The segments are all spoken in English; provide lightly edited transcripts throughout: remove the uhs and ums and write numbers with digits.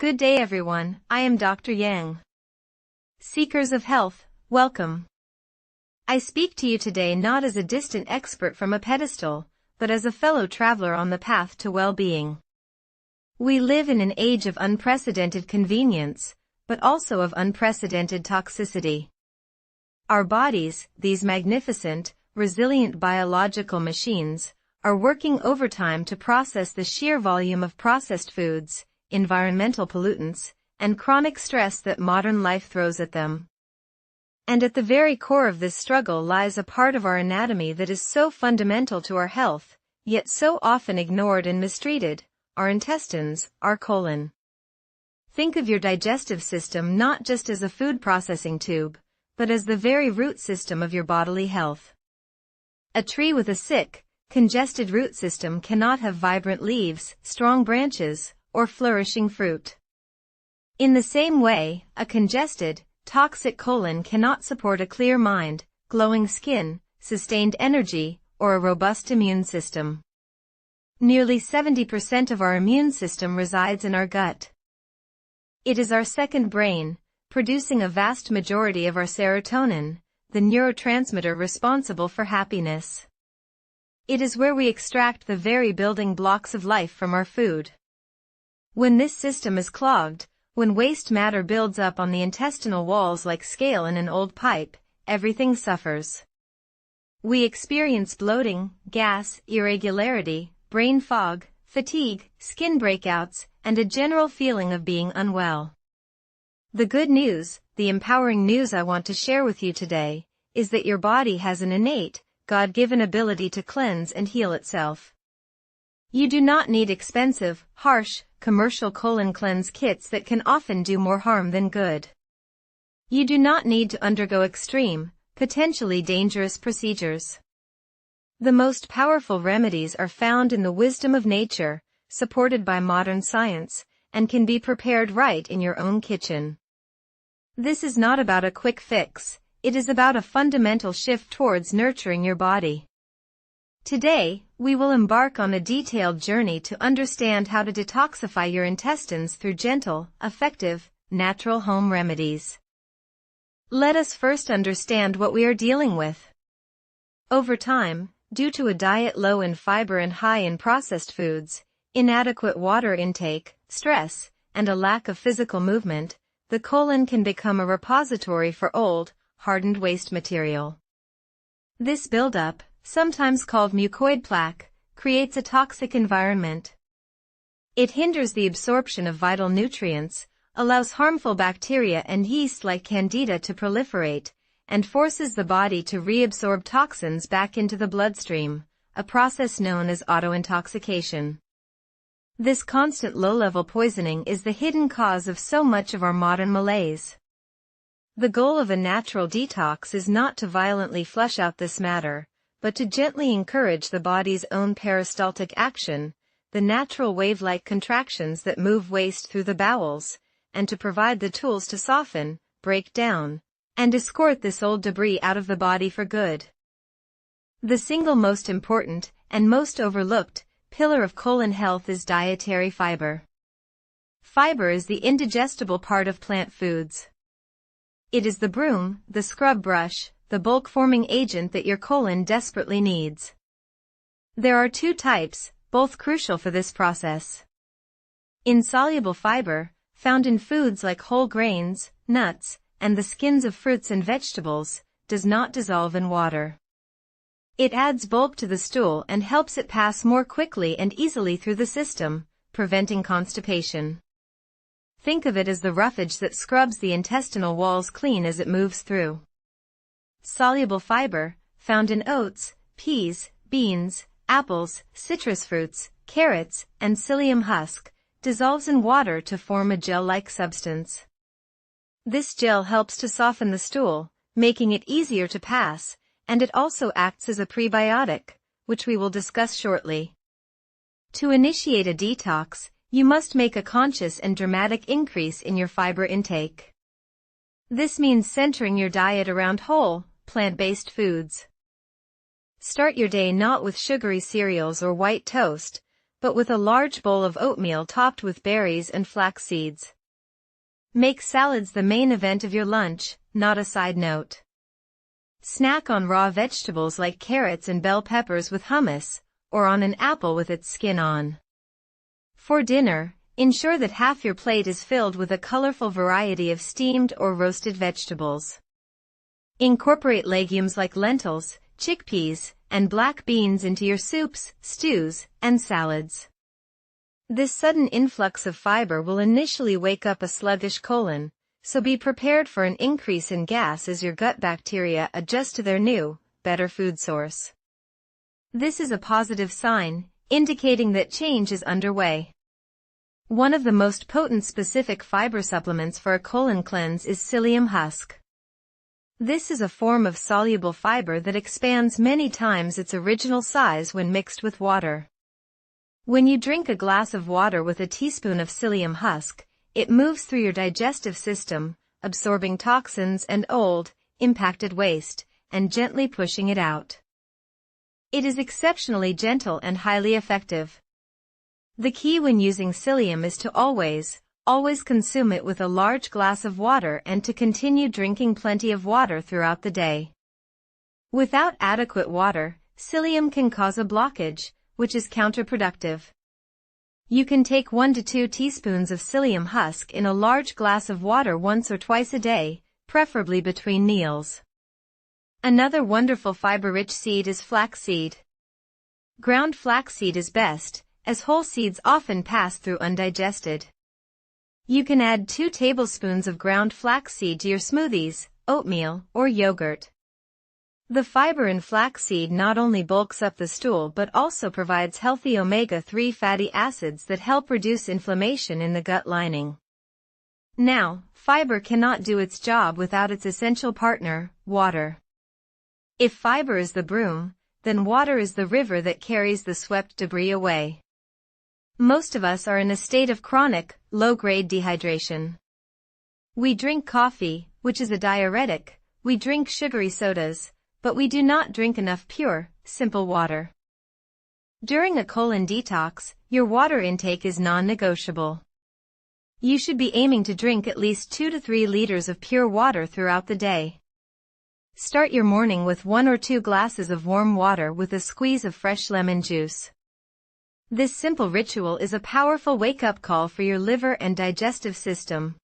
Good day everyone, I am Dr. Yang. Seekers of health, welcome. I speak to you today not as a distant expert from a pedestal, but as a fellow traveler on the path to well-being. We live in an age of unprecedented convenience, but also of unprecedented toxicity. Our bodies, these magnificent, resilient biological machines, are working overtime to process the sheer volume of processed foods, environmental pollutants, and chronic stress that modern life throws at them. And at the very core of this struggle lies a part of our anatomy that is so fundamental to our health, yet so often ignored and mistreated: our intestines, our colon. Think of your digestive system not just as a food processing tube, but as the very root system of your bodily health. A tree with a sick, congested root system cannot have vibrant leaves, strong branches, or flourishing fruit. In the same way, a congested, toxic colon cannot support a clear mind, glowing skin, sustained energy, or a robust immune system. Nearly 70% of our immune system resides in our gut. It is our second brain, producing a vast majority of our serotonin, the neurotransmitter responsible for happiness. It is where we extract the very building blocks of life from our food. When this system is clogged, when waste matter builds up on the intestinal walls like scale in an old pipe, everything suffers. We experience bloating, gas, irregularity, brain fog, fatigue, skin breakouts, and a general feeling of being unwell. The good news, the empowering news I want to share with you today, is that your body has an innate, God-given ability to cleanse and heal itself. You do not need expensive, harsh, commercial colon cleanse kits that can often do more harm than good. You do not need to undergo extreme, potentially dangerous procedures. The most powerful remedies are found in the wisdom of nature, supported by modern science, and can be prepared right in your own kitchen. This is not about a quick fix, it is about a fundamental shift towards nurturing your body. Today, we will embark on a detailed journey to understand how to detoxify your intestines through gentle, effective, natural home remedies. Let us first understand what we are dealing with. Over time, due to a diet low in fiber and high in processed foods, inadequate water intake, stress, and a lack of physical movement, the colon can become a repository for old, hardened waste material. This buildup, sometimes called mucoid plaque, creates a toxic environment. It hinders the absorption of vital nutrients, allows harmful bacteria and yeast like Candida to proliferate, and forces the body to reabsorb toxins back into the bloodstream, a process known as autointoxication. This constant low-level poisoning is the hidden cause of so much of our modern malaise. The goal of a natural detox is not to violently flush out this matter, but to gently encourage the body's own peristaltic action, the natural wave-like contractions that move waste through the bowels, and to provide the tools to soften, break down, and escort this old debris out of the body for good. The single most important, and most overlooked, pillar of colon health is dietary fiber. Fiber is the indigestible part of plant foods. It is the broom, the scrub brush, the bulk-forming agent that your colon desperately needs. There are two types, both crucial for this process. Insoluble fiber, found in foods like whole grains, nuts, and the skins of fruits and vegetables, does not dissolve in water. It adds bulk to the stool and helps it pass more quickly and easily through the system, preventing constipation. Think of it as the roughage that scrubs the intestinal walls clean as it moves through. Soluble fiber, found in oats, peas, beans, apples, citrus fruits, carrots, and psyllium husk, dissolves in water to form a gel-like substance. This gel helps to soften the stool, making it easier to pass, and it also acts as a prebiotic, which we will discuss shortly. To initiate a detox, you must make a conscious and dramatic increase in your fiber intake. This means centering your diet around whole, plant-based foods. Start your day not with sugary cereals or white toast, but with a large bowl of oatmeal topped with berries and flax seeds. Make salads the main event of your lunch, not a side note. Snack on raw vegetables like carrots and bell peppers with hummus, or on an apple with its skin on. For dinner, ensure that half your plate is filled with a colorful variety of steamed or roasted vegetables. Incorporate legumes like lentils, chickpeas, and black beans into your soups, stews, and salads. This sudden influx of fiber will initially wake up a sluggish colon, so be prepared for an increase in gas as your gut bacteria adjust to their new, better food source. This is a positive sign, indicating that change is underway. One of the most potent specific fiber supplements for a colon cleanse is psyllium husk. This is a form of soluble fiber that expands many times its original size when mixed with water. When you drink a glass of water with a teaspoon of psyllium husk, it moves through your digestive system, absorbing toxins and old, impacted waste, and gently pushing it out. It is exceptionally gentle and highly effective. The key when using psyllium is to always consume it with a large glass of water and to continue drinking plenty of water throughout the day. Without adequate water, psyllium can cause a blockage, which is counterproductive. You can take 1 to 2 teaspoons of psyllium husk in a large glass of water once or twice a day, preferably between meals. Another wonderful fiber-rich seed is flaxseed. Ground flaxseed is best, as whole seeds often pass through undigested. You can add 2 tablespoons of ground flaxseed to your smoothies, oatmeal, or yogurt. The fiber in flaxseed not only bulks up the stool but also provides healthy omega-3 fatty acids that help reduce inflammation in the gut lining. Now, fiber cannot do its job without its essential partner, water. If fiber is the broom, then water is the river that carries the swept debris away. Most of us are in a state of chronic, low-grade dehydration. We drink coffee, which is a diuretic, we drink sugary sodas, but we do not drink enough pure, simple water. During a colon detox, your water intake is non-negotiable. You should be aiming to drink at least 2 to 3 liters of pure water throughout the day. Start your morning with 1 or 2 glasses of warm water with a squeeze of fresh lemon juice. This simple ritual is a powerful wake-up call for your liver and digestive system.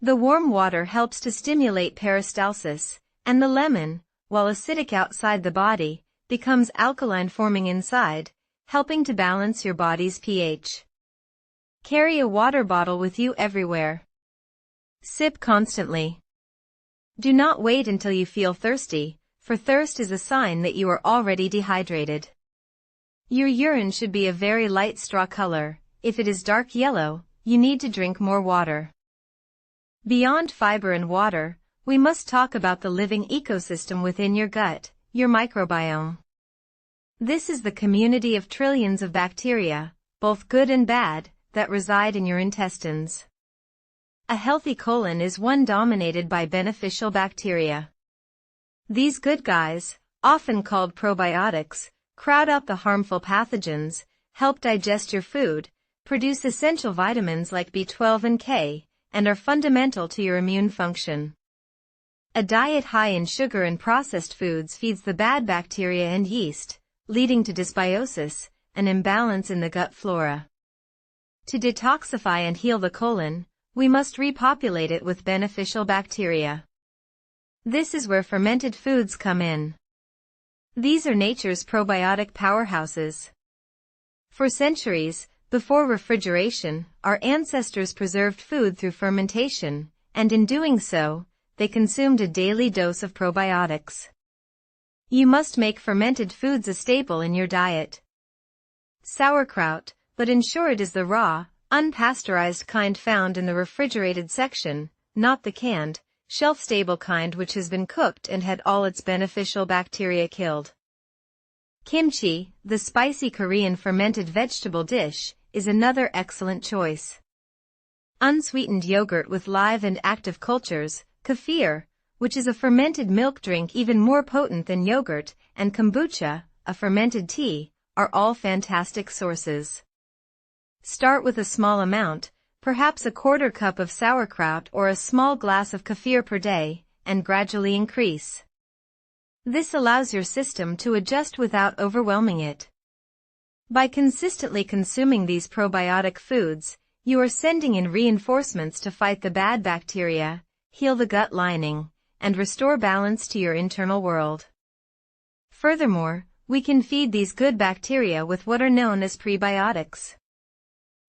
The warm water helps to stimulate peristalsis, and the lemon, while acidic outside the body, becomes alkaline forming inside, helping to balance your body's pH. Carry a water bottle with you everywhere. Sip constantly. Do not wait until you feel thirsty, for thirst is a sign that you are already dehydrated. Your urine should be a very light straw color. If it is dark yellow, you need to drink more water. Beyond fiber and water, we must talk about the living ecosystem within your gut, your microbiome. This is the community of trillions of bacteria, both good and bad, that reside in your intestines. A healthy colon is one dominated by beneficial bacteria. These good guys, often called probiotics, crowd out the harmful pathogens, help digest your food, produce essential vitamins like B12 and K, and are fundamental to your immune function. A diet high in sugar and processed foods feeds the bad bacteria and yeast, leading to dysbiosis, an imbalance in the gut flora. To detoxify and heal the colon, we must repopulate it with beneficial bacteria. This is where fermented foods come in. These are nature's probiotic powerhouses. For centuries, before refrigeration, our ancestors preserved food through fermentation, and in doing so, they consumed a daily dose of probiotics. You must make fermented foods a staple in your diet. Sauerkraut, but ensure it is the raw, unpasteurized kind found in the refrigerated section, not the canned, shelf-stable kind which has been cooked and had all its beneficial bacteria killed. Kimchi, the spicy Korean fermented vegetable dish, is another excellent choice. Unsweetened yogurt with live and active cultures, kefir, which is a fermented milk drink even more potent than yogurt, and kombucha, a fermented tea, are all fantastic sources. Start with a small amount, perhaps a quarter cup of sauerkraut or a small glass of kefir per day, and gradually increase. This allows your system to adjust without overwhelming it. By consistently consuming these probiotic foods, you are sending in reinforcements to fight the bad bacteria, heal the gut lining, and restore balance to your internal world. Furthermore, we can feed these good bacteria with what are known as prebiotics.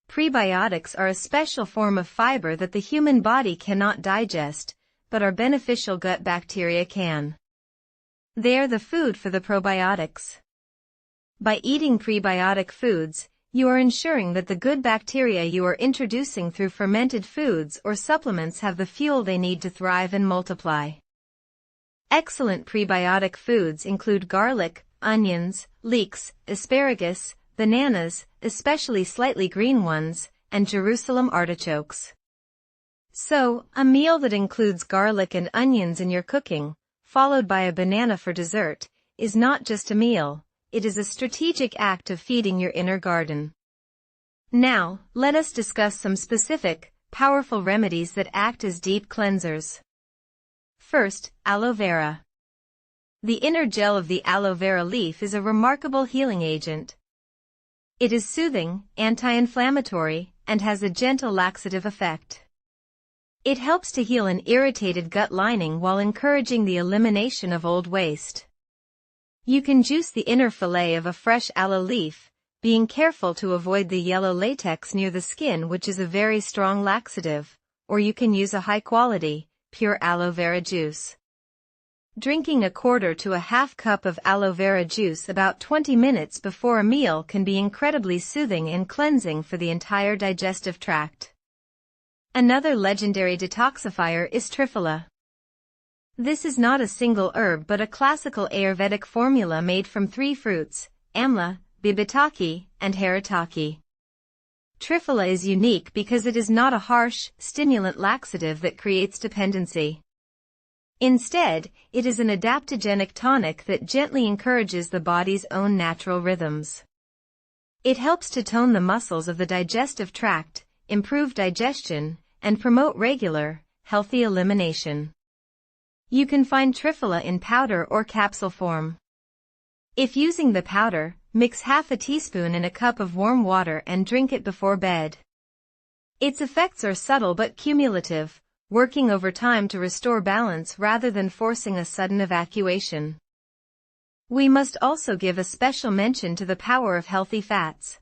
Prebiotics are a special form of fiber that the human body cannot digest, but our beneficial gut bacteria can. They are the food for the probiotics. By eating prebiotic foods, you are ensuring that the good bacteria you are introducing through fermented foods or supplements have the fuel they need to thrive and multiply. Excellent prebiotic foods include garlic, onions, leeks, asparagus, bananas, especially slightly green ones, and Jerusalem artichokes. So, a meal that includes garlic and onions in your cooking, followed by a banana for dessert, is not just a meal, it is a strategic act of feeding your inner garden. Now, let us discuss some specific, powerful remedies that act as deep cleansers. First, aloe vera. The inner gel of the aloe vera leaf is a remarkable healing agent. It is soothing, anti-inflammatory, and has a gentle laxative effect. It helps to heal an irritated gut lining while encouraging the elimination of old waste. You can juice the inner fillet of a fresh aloe leaf, being careful to avoid the yellow latex near the skin, which is a very strong laxative, or you can use a high-quality, pure aloe vera juice. Drinking a quarter to a half cup of aloe vera juice about 20 minutes before a meal can be incredibly soothing and cleansing for the entire digestive tract. Another legendary detoxifier is triphala. This is not a single herb but a classical Ayurvedic formula made from 3 fruits, amla, bibitaki, and haritaki. Triphala is unique because it is not a harsh, stimulant laxative that creates dependency. Instead, it is an adaptogenic tonic that gently encourages the body's own natural rhythms. It helps to tone the muscles of the digestive tract, improve digestion, and promote regular, healthy elimination. You can find triphala in powder or capsule form. If using the powder, mix half a teaspoon in a cup of warm water and drink it before bed. Its effects are subtle but cumulative, working over time to restore balance rather than forcing a sudden evacuation. We must also give a special mention to the power of healthy fats.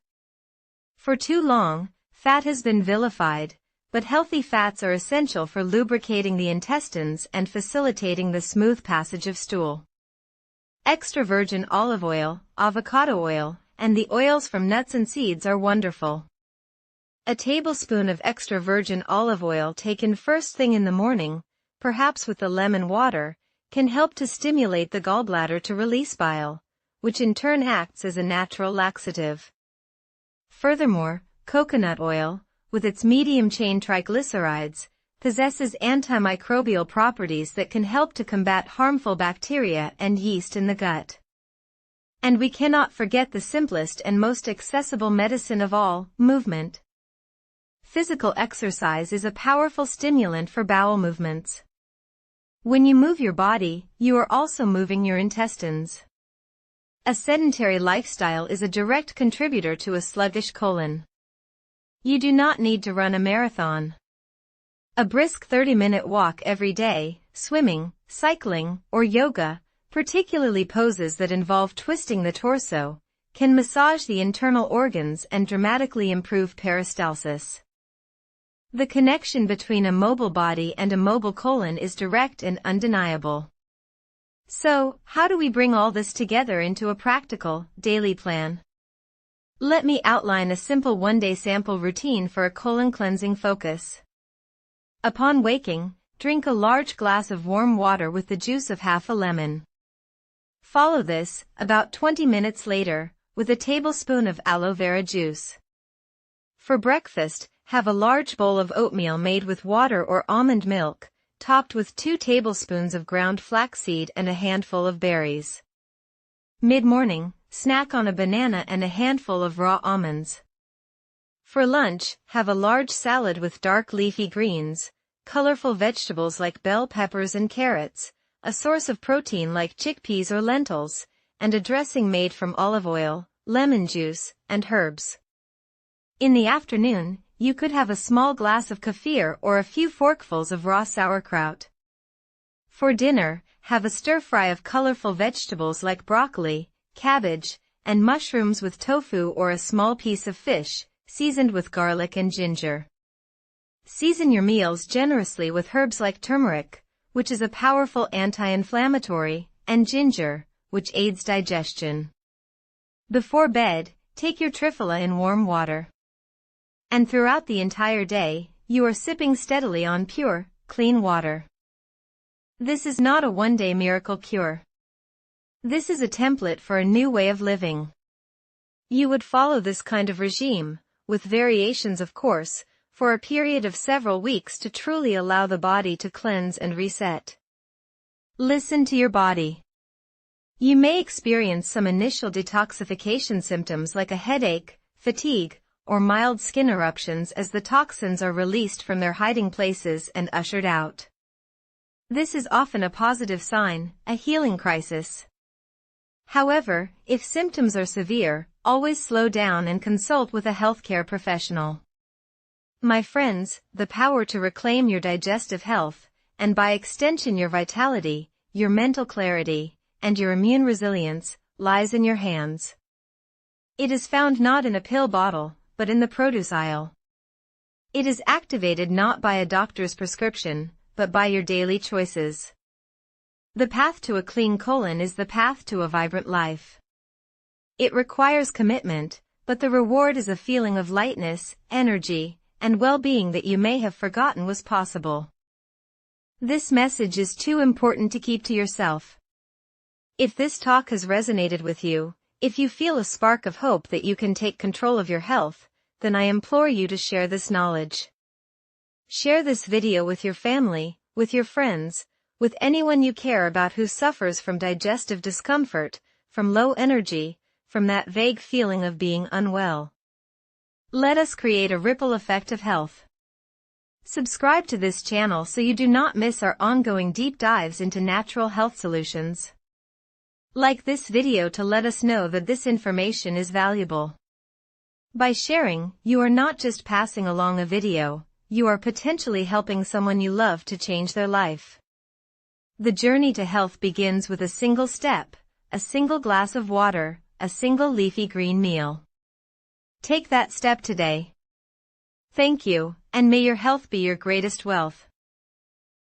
For too long, fat has been vilified, but healthy fats are essential for lubricating the intestines and facilitating the smooth passage of stool. Extra virgin olive oil, avocado oil, and the oils from nuts and seeds are wonderful. A tablespoon of extra virgin olive oil taken first thing in the morning, perhaps with the lemon water, can help to stimulate the gallbladder to release bile, which in turn acts as a natural laxative. Furthermore, coconut oil, with its medium-chain triglycerides, possesses antimicrobial properties that can help to combat harmful bacteria and yeast in the gut. And we cannot forget the simplest and most accessible medicine of all, movement. Physical exercise is a powerful stimulant for bowel movements. When you move your body, you are also moving your intestines. A sedentary lifestyle is a direct contributor to a sluggish colon. You do not need to run a marathon. A brisk 30-minute walk every day, swimming, cycling, or yoga, particularly poses that involve twisting the torso, can massage the internal organs and dramatically improve peristalsis. The connection between a mobile body and a mobile colon is direct and undeniable. So, how do we bring all this together into a practical, daily plan? Let me outline a simple one-day sample routine for a colon cleansing focus. Upon waking, drink a large glass of warm water with the juice of half a lemon. Follow this, about 20 minutes later, with a tablespoon of aloe vera juice. For breakfast, have a large bowl of oatmeal made with water or almond milk, topped with 2 tablespoons of ground flaxseed and a handful of berries. Mid-morning, snack on a banana and a handful of raw almonds. For lunch, have a large salad with dark leafy greens, colorful vegetables like bell peppers and carrots, a source of protein like chickpeas or lentils, and a dressing made from olive oil, lemon juice, and herbs. In the afternoon, you could have a small glass of kefir or a few forkfuls of raw sauerkraut. For dinner, have a stir-fry of colorful vegetables like broccoli, cabbage, and mushrooms with tofu or a small piece of fish, seasoned with garlic and ginger. Season your meals generously with herbs like turmeric, which is a powerful anti-inflammatory, and ginger, which aids digestion. Before bed, take your triphala in warm water. And throughout the entire day, you are sipping steadily on pure, clean water. This is not a one-day miracle cure. This is a template for a new way of living. You would follow this kind of regime, with variations of course, for a period of several weeks to truly allow the body to cleanse and reset. Listen to your body. You may experience some initial detoxification symptoms like a headache, fatigue, or mild skin eruptions as the toxins are released from their hiding places and ushered out. This is often a positive sign, a healing crisis. However, if symptoms are severe, always slow down and consult with a healthcare professional. My friends, the power to reclaim your digestive health, and by extension your vitality, your mental clarity, and your immune resilience, lies in your hands. It is found not in a pill bottle, but in the produce aisle. It is activated not by a doctor's prescription, but by your daily choices. The path to a clean colon is the path to a vibrant life. It requires commitment, but the reward is a feeling of lightness, energy, and well-being that you may have forgotten was possible. This message is too important to keep to yourself. If this talk has resonated with you, if you feel a spark of hope that you can take control of your health, then I implore you to share this knowledge. Share this video with your family, with your friends, with anyone you care about who suffers from digestive discomfort, from low energy, from that vague feeling of being unwell. Let us create a ripple effect of health. Subscribe to this channel so you do not miss our ongoing deep dives into natural health solutions. Like this video to let us know that this information is valuable. By sharing, you are not just passing along a video, you are potentially helping someone you love to change their life. The journey to health begins with a single step, a single glass of water, a single leafy green meal. Take that step today. Thank you, and may your health be your greatest wealth.